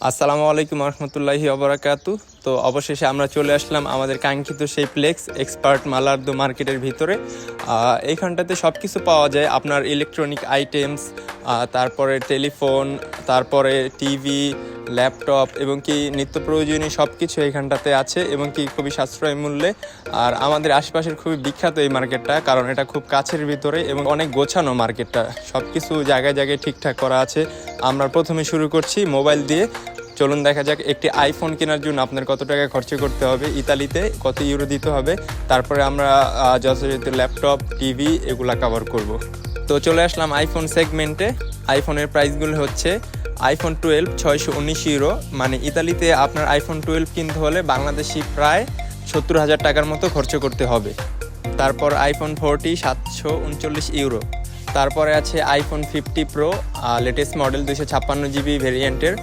আসসালামু আলাইকুম রহমতুল্লাহি ওবরাকাতু। তো অবশেষে আমরা চলে আসলাম আমাদের কাঙ্ক্ষিত সেই প্লেক্স এক্সপার্ট মালার্দো মার্কেটের ভিতরে। এইখানটাতে সব কিছু পাওয়া যায়, আপনার ইলেকট্রনিক আইটেমস, তারপরে টেলিফোন, তারপরে টিভি, ল্যাপটপ এবং কি নিত্য প্রয়োজনীয় সব কিছু এইখানটাতে আছে এবং কি খুবই সাশ্রয় মূল্যে। আর আমাদের আশপাশের খুবই বিখ্যাত এই মার্কেটটা, কারণ এটা খুব কাছের ভিতরে এবং অনেক গোছানো মার্কেটটা, সব কিছু জায়গায় জায়গায় ঠিকঠাক করা আছে। আমরা প্রথমে শুরু করছি মোবাইল দিয়ে। চলুন দেখা যাক একটি আইফোন কেনার জন্য আপনার কত টাকা খরচ করতে হবে, ইতালিতে কত ইউরো দিতে হবে, তারপরে আমরা যথাযথ ল্যাপটপ, টিভি এগুলা কভার করব। তো চলে আসলাম আইফোন সেগমেন্টে। আইফোনের প্রাইসগুলো হচ্ছে আইফোন 12 619 ইউরো, মানে ইতালিতে আপনার আইফোন 12 কিনতে হলে বাংলাদেশি প্রায় 70,000 টাকার মতো খরচ করতে হবে। তারপর আইফোন 40 739 ইউরো। তারপরে আছে iPhone 50 pro latest model 256 GB ভেরিয়েন্টের,